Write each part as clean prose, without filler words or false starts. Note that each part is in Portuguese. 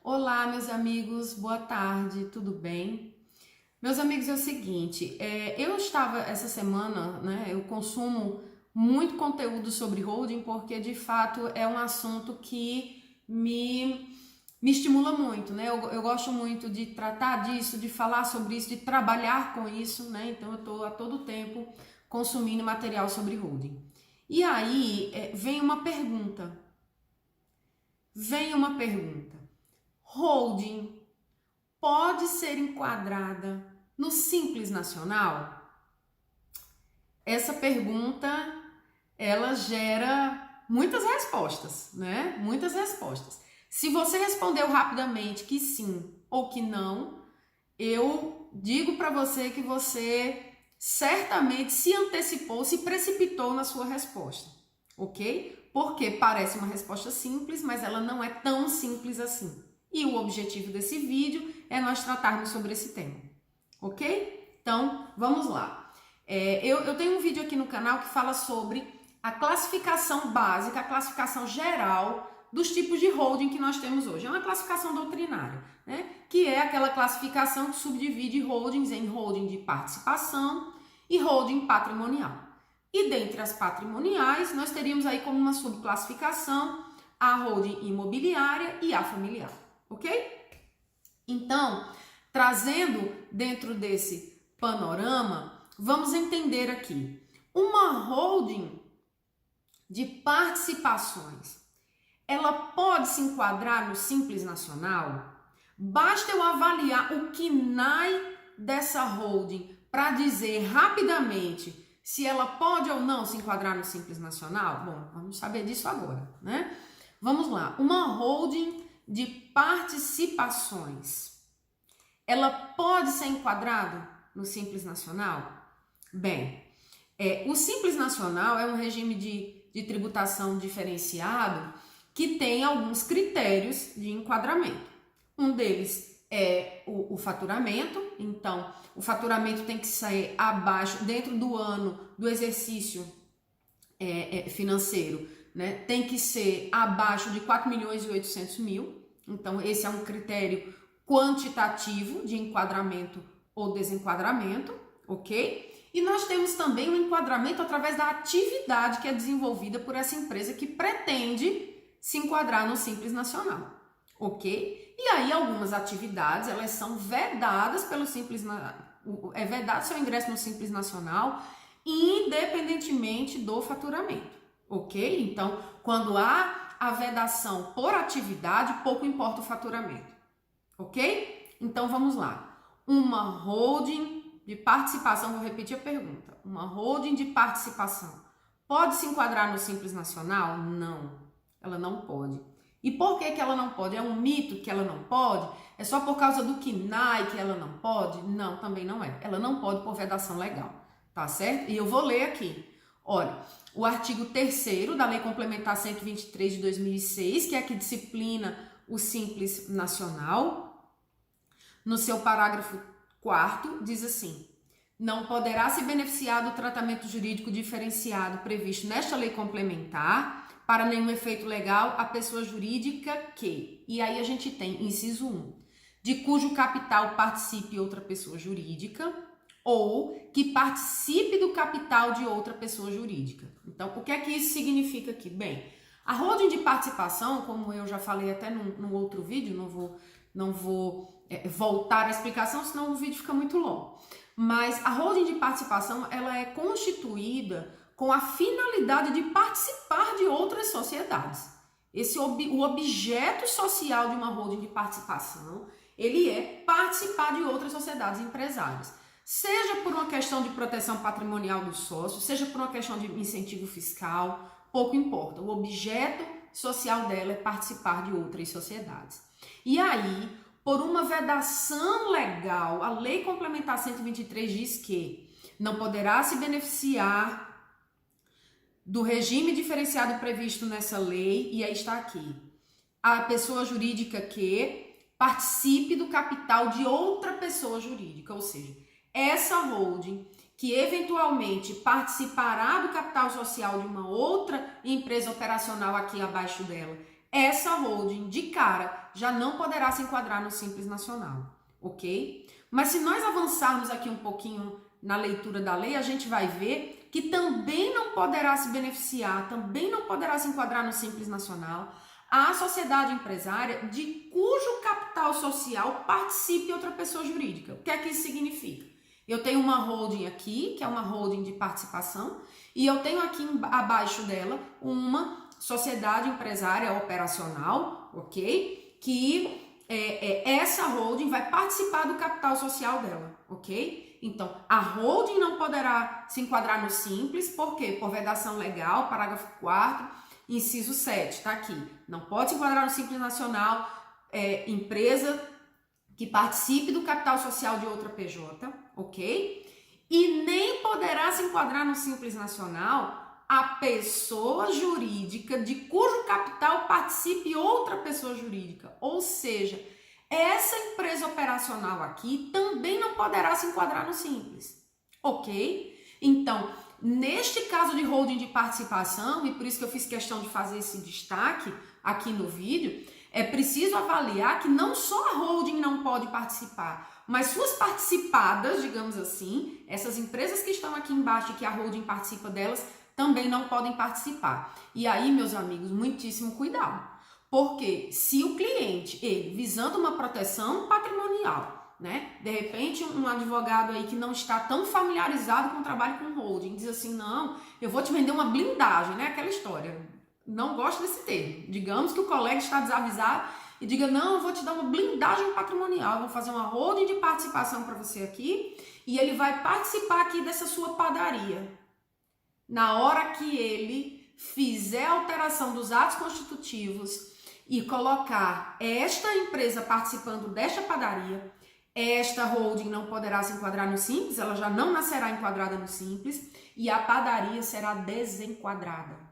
Olá, meus amigos, boa tarde, tudo bem? Meus amigos, é o seguinte, eu estava essa semana, né, eu consumo muito conteúdo sobre holding porque de fato é um assunto que me estimula muito, né? Eu gosto muito de tratar disso, de falar sobre isso, de trabalhar com isso, né? Então eu estou a todo tempo consumindo material sobre holding. E aí vem uma pergunta. Holding pode ser enquadrada no Simples Nacional? Essa pergunta, ela gera muitas respostas, né? Muitas respostas. Se você respondeu rapidamente que sim ou que não, eu digo para você que você certamente se antecipou, se precipitou na sua resposta, ok? Porque parece uma resposta simples, mas ela não é tão simples assim. E o objetivo desse vídeo é nós tratarmos sobre esse tema, ok? Então, vamos lá. Eu tenho um vídeo aqui no canal que fala sobre a classificação básica, a classificação geral dos tipos de holding que nós temos hoje. É uma classificação doutrinária, né? Que é aquela classificação que subdivide holdings em holding de participação e holding patrimonial. E dentre as patrimoniais, nós teríamos aí como uma subclassificação a holding imobiliária e a familiar, ok? Então, trazendo dentro desse panorama, vamos entender aqui. Uma holding de participações, ela pode se enquadrar no Simples Nacional? Basta eu avaliar o KNAI dessa holding para dizer rapidamente se ela pode ou não se enquadrar no Simples Nacional? Bom, vamos saber disso agora, né? Vamos lá. Uma holding de participações, ela pode ser enquadrada no Simples Nacional? Bem, o Simples Nacional é um regime de tributação diferenciado que tem alguns critérios de enquadramento. Um deles é o faturamento, então o faturamento tem que sair abaixo, dentro do ano do exercício financeiro, né? Tem que ser abaixo de 4.800.000, então esse é um critério quantitativo de enquadramento ou desenquadramento, ok? E nós temos também o enquadramento através da atividade que é desenvolvida por essa empresa que pretende se enquadrar no Simples Nacional, ok? E aí algumas atividades, elas são vedadas pelo Simples, é vedado seu ingresso no Simples Nacional, independentemente do faturamento, ok? Então, quando há a vedação por atividade, pouco importa o faturamento, ok? Então, vamos lá. Uma holding de participação, vou repetir a pergunta. Uma holding de participação pode se enquadrar no Simples Nacional? Não, ela não pode. E por que ela não pode? É um mito que ela não pode? É só por causa do KNAI que ela não pode? Não, também não é. Ela não pode por vedação legal, tá certo? E eu vou ler aqui. Olha, o artigo 3º da Lei Complementar 123 de 2006, que é a que disciplina o Simples Nacional, no seu parágrafo 4º, diz assim: não poderá se beneficiar do tratamento jurídico diferenciado previsto nesta lei complementar para nenhum efeito legal a pessoa jurídica que, e aí a gente tem inciso 1, de cujo capital participe outra pessoa jurídica ou que participe do capital de outra pessoa jurídica. Então, o que é que isso significa aqui? Bem, a holding de participação, como eu já falei até no outro vídeo, não vou voltar à explicação, senão o vídeo fica muito longo. Mas a holding de participação, ela é constituída com a finalidade de participar de outras sociedades. O objeto social de uma holding de participação, ele é participar de outras sociedades empresárias. Seja por uma questão de proteção patrimonial dos sócios, seja por uma questão de incentivo fiscal, pouco importa. O objeto social dela é participar de outras sociedades. E aí, por uma vedação legal, a Lei Complementar 123 diz que não poderá se beneficiar do regime diferenciado previsto nessa lei, e aí está aqui, a pessoa jurídica que participe do capital de outra pessoa jurídica, ou seja, essa holding que eventualmente participará do capital social de uma outra empresa operacional aqui abaixo dela, essa holding de cara já não poderá se enquadrar no Simples Nacional, ok? Mas se nós avançarmos aqui um pouquinho na leitura da lei, a gente vai ver que também não poderá se beneficiar, também não poderá se enquadrar no Simples Nacional a sociedade empresária de cujo capital social participe outra pessoa jurídica. O que é que isso significa? Eu tenho uma holding aqui, que é uma holding de participação, e eu tenho aqui abaixo dela uma sociedade empresária operacional, ok? Que essa holding vai participar do capital social dela, ok? Então, a holding não poderá se enquadrar no Simples, por quê? Por vedação legal, parágrafo 4º, inciso 7, tá aqui. Não pode se enquadrar no Simples Nacional empresa que participe do capital social de outra PJ, ok? E nem poderá se enquadrar no Simples Nacional a pessoa jurídica de cujo capital participe outra pessoa jurídica. Ou seja, essa empresa operacional aqui também não poderá se enquadrar no Simples, ok? Então, neste caso de holding de participação, e por isso que eu fiz questão de fazer esse destaque aqui no vídeo, é preciso avaliar que não só a holding não pode participar, mas suas participadas, digamos assim, essas empresas que estão aqui embaixo e que a holding participa delas, também não podem participar. E aí, meus amigos, muitíssimo cuidado. Porque se o cliente, ele visando uma proteção patrimonial, né? De repente, um advogado aí que não está tão familiarizado com o trabalho com holding, diz assim, não, eu vou te vender uma blindagem, né? Aquela história. Não gosto desse termo. Digamos que o colega está desavisado e diga, não, eu vou te dar uma blindagem patrimonial, eu vou fazer uma holding de participação para você aqui e ele vai participar aqui dessa sua padaria. Na hora que ele fizer a alteração dos atos constitutivos e colocar esta empresa participando desta padaria, esta holding não poderá se enquadrar no Simples, ela já não nascerá enquadrada no Simples e a padaria será desenquadrada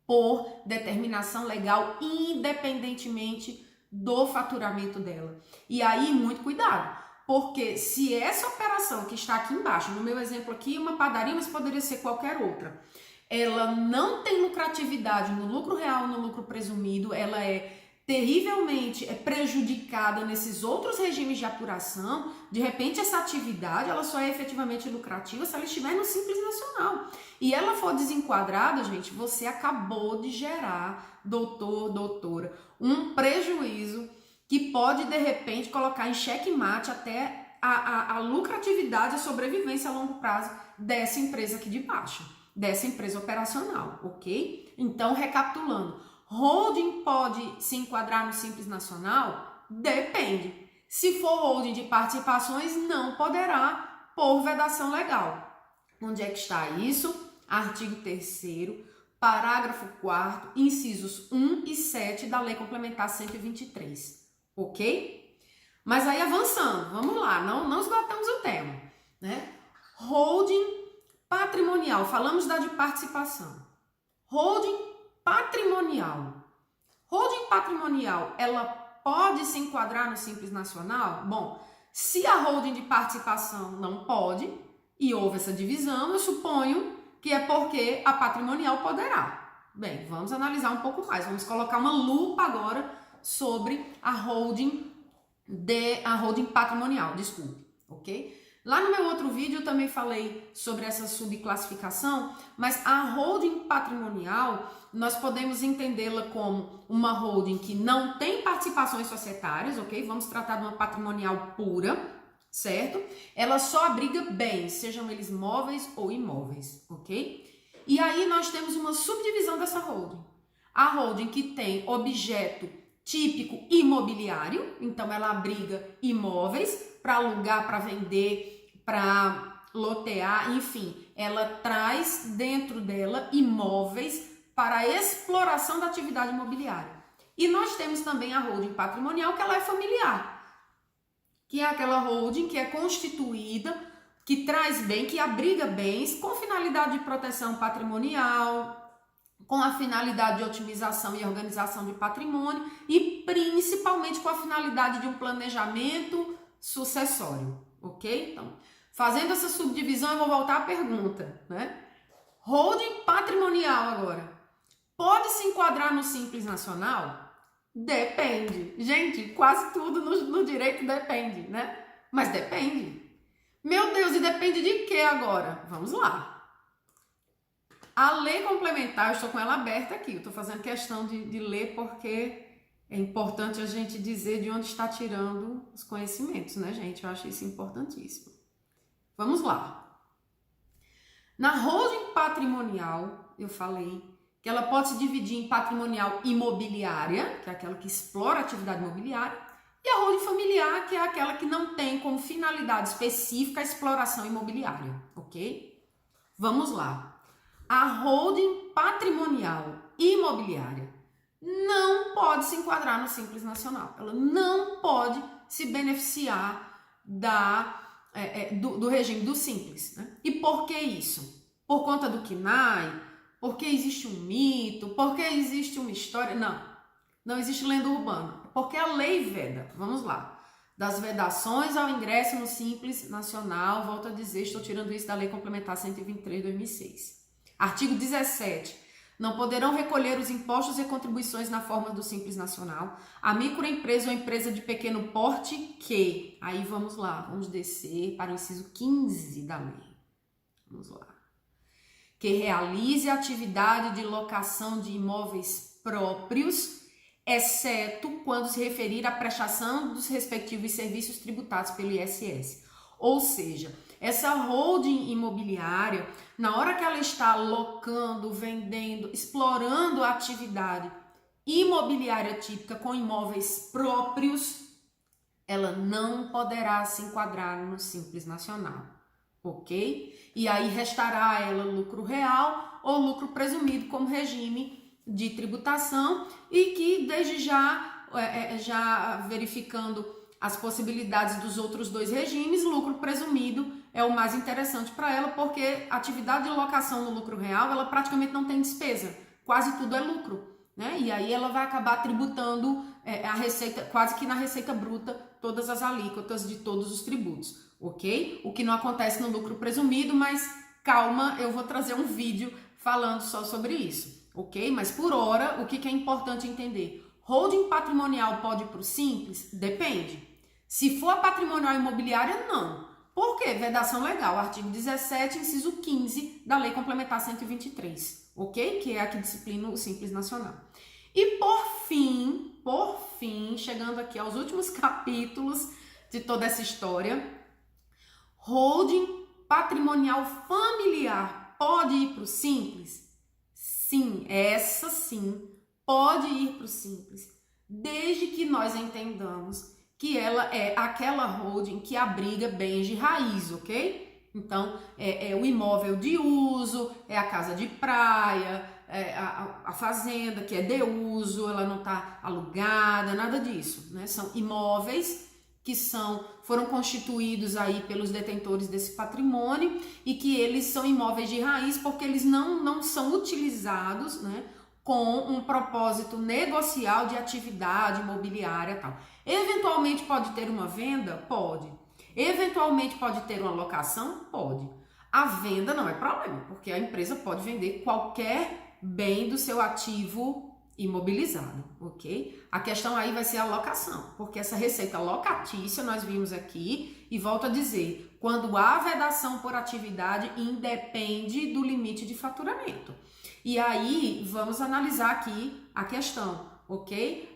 por determinação legal, independentemente do faturamento dela. E aí, muito cuidado, porque se essa operação que está aqui embaixo, no meu exemplo aqui, uma padaria, mas poderia ser qualquer outra, ela não tem lucratividade no lucro real, no lucro presumido, ela é terrivelmente prejudicada nesses outros regimes de apuração, de repente essa atividade ela só é efetivamente lucrativa se ela estiver no Simples Nacional. E ela for desenquadrada, gente, você acabou de gerar, doutor, doutora, um prejuízo que pode, de repente, colocar em xeque-mate até a lucratividade, a sobrevivência a longo prazo dessa empresa aqui de baixo, dessa empresa operacional, ok? Então, recapitulando, holding pode se enquadrar no Simples Nacional? Depende. Se for holding de participações, não poderá por vedação legal. Onde é que está isso? Artigo 3º, parágrafo 4º, incisos 1 e 7 da Lei Complementar 123, ok? Mas aí avançando, vamos lá, não esgotamos o tema, né? Holding patrimonial, falamos da de participação. Holding patrimonial. Holding patrimonial, ela pode se enquadrar no Simples Nacional? Bom, se a holding de participação não pode, e houve essa divisão, eu suponho que é porque a patrimonial poderá. Bem, vamos analisar um pouco mais, vamos colocar uma lupa agora sobre a holding patrimonial, desculpe, ok? Lá no meu outro vídeo eu também falei sobre essa subclassificação, mas a holding patrimonial, nós podemos entendê-la como uma holding que não tem participações societárias, ok? Vamos tratar de uma patrimonial pura, certo? Ela só abriga bens, sejam eles móveis ou imóveis, ok? E aí nós temos uma subdivisão dessa holding. A holding que tem objeto típico imobiliário, então ela abriga imóveis para alugar, para vender, para lotear, enfim, ela traz dentro dela imóveis para a exploração da atividade imobiliária. E nós temos também a holding patrimonial, que ela é familiar, que é aquela holding que é constituída, que traz bem, que abriga bens com finalidade de proteção patrimonial, com a finalidade de otimização e organização de patrimônio e principalmente com a finalidade de um planejamento sucessório, ok? Então, fazendo essa subdivisão, eu vou voltar à pergunta, né? Holding patrimonial agora. Pode se enquadrar no Simples Nacional? Depende. Gente, quase tudo no direito depende, né? Mas depende. Meu Deus, e depende de quê agora? Vamos lá. A lei complementar, eu estou com ela aberta aqui, eu estou fazendo questão de ler porque é importante a gente dizer de onde está tirando os conhecimentos, né, gente? Eu acho isso importantíssimo. Vamos lá. Na holding patrimonial, eu falei que ela pode se dividir em patrimonial imobiliária, que é aquela que explora a atividade imobiliária, e a holding familiar, que é aquela que não tem como finalidade específica a exploração imobiliária, ok? Vamos lá. A holding patrimonial imobiliária não pode se enquadrar no Simples Nacional. Ela não pode se beneficiar do regime do Simples, né? E por que isso? Por conta do KNAI? Porque existe um mito? Porque existe uma história? Não existe lenda urbana. Porque a lei veda. Vamos lá. Das vedações ao ingresso no Simples Nacional, volto a dizer, estou tirando isso da Lei Complementar 123 de 2006. Artigo 17. Não poderão recolher os impostos e contribuições na forma do Simples Nacional a microempresa ou empresa de pequeno porte que... Aí vamos lá, vamos descer para o inciso 15 da lei. Vamos lá. Que realize a atividade de locação de imóveis próprios, exceto quando se referir à prestação dos respectivos serviços tributados pelo ISS. Ou seja, essa holding imobiliária, na hora que ela está alocando, vendendo, explorando a atividade imobiliária típica com imóveis próprios, ela não poderá se enquadrar no Simples Nacional, ok? E aí restará a ela lucro real ou lucro presumido como regime de tributação e que desde já verificando as possibilidades dos outros dois regimes, lucro presumido é o mais interessante para ela, porque a atividade de locação no lucro real, ela praticamente não tem despesa, quase tudo é lucro, né? E aí ela vai acabar tributando a receita, quase que na receita bruta, todas as alíquotas de todos os tributos, ok? O que não acontece no lucro presumido, mas calma, eu vou trazer um vídeo falando só sobre isso, ok? Mas por hora, o que é importante entender? Holding patrimonial pode ir para o Simples? Depende. Se for a patrimonial imobiliária, não. Por quê? Vedação legal, artigo 17, inciso 15 da Lei Complementar 123, ok? Que é a que disciplina o Simples Nacional. E por fim, chegando aqui aos últimos capítulos de toda essa história, holding patrimonial familiar pode ir para o Simples? Sim, essa sim pode ir para o Simples, desde que nós entendamos que ela é aquela holding que abriga bens de raiz, ok? Então, é o imóvel de uso, é a casa de praia, é a fazenda que é de uso, ela não está alugada, nada disso, né? São imóveis que foram constituídos aí pelos detentores desse patrimônio e que eles são imóveis de raiz porque eles não são utilizados, né, com um propósito negocial de atividade imobiliária e tal. Eventualmente pode ter uma venda? Pode. Eventualmente pode ter uma locação? Pode. A venda não é problema, porque a empresa pode vender qualquer bem do seu ativo imobilizado, ok? A questão aí vai ser a locação, porque essa receita locatícia nós vimos aqui, e volto a dizer, quando há vedação por atividade, independe do limite de faturamento. E aí, vamos analisar aqui a questão, ok?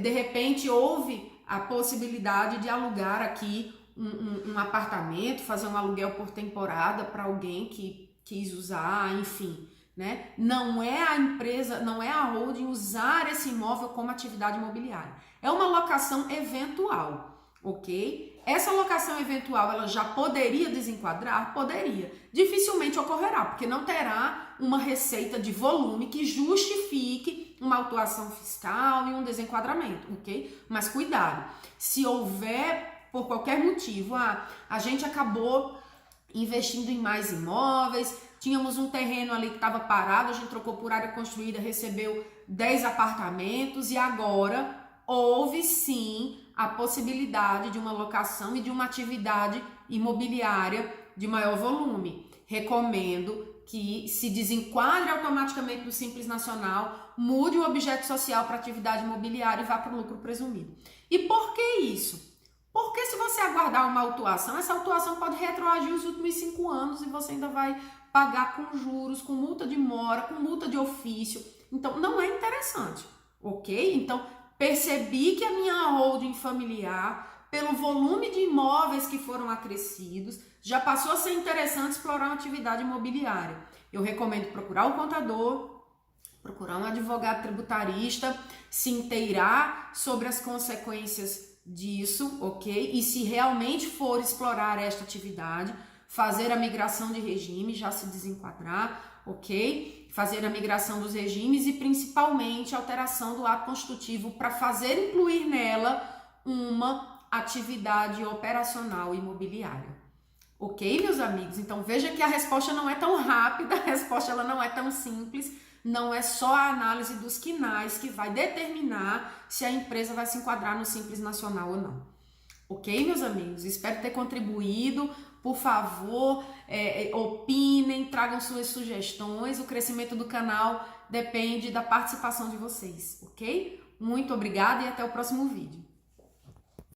De repente houve a possibilidade de alugar aqui um apartamento, fazer um aluguel por temporada para alguém que quis usar, enfim, né? Não é a empresa, não é a holding usar esse imóvel como atividade imobiliária. É uma locação eventual, ok? Essa locação eventual, ela já poderia desenquadrar? Poderia. Dificilmente ocorrerá, porque não terá uma receita de volume que justifique uma autuação fiscal e um desenquadramento, ok? Mas cuidado, se houver, por qualquer motivo, a gente acabou investindo em mais imóveis, tínhamos um terreno ali que estava parado, a gente trocou por área construída, recebeu 10 apartamentos e agora houve sim a possibilidade de uma locação e de uma atividade imobiliária de maior volume. Recomendo que se desenquadre automaticamente do Simples Nacional, mude o objeto social para atividade imobiliária e vá para o lucro presumido. E por que isso? Porque se você aguardar uma autuação, essa autuação pode retroagir os últimos 5 anos e você ainda vai pagar com juros, com multa de mora, com multa de ofício. Então, não é interessante, ok? Então, percebi que a minha holding familiar, pelo volume de imóveis que foram acrescidos, já passou a ser interessante explorar uma atividade imobiliária. Eu recomendo procurar o contador, procurar um advogado tributarista, se inteirar sobre as consequências disso, ok? E se realmente for explorar esta atividade, fazer a migração de regime, já se desenquadrar, ok? Fazer a migração dos regimes e principalmente a alteração do ato constitutivo para fazer incluir nela uma atividade operacional imobiliária. Ok, meus amigos? Então veja que a resposta não é tão rápida, a resposta ela não é tão simples, não é só a análise dos quinais que vai determinar se a empresa vai se enquadrar no Simples Nacional ou não. Ok, meus amigos? Espero ter contribuído. Por favor, opinem, tragam suas sugestões. O crescimento do canal depende da participação de vocês, ok? Muito obrigada e até o próximo vídeo.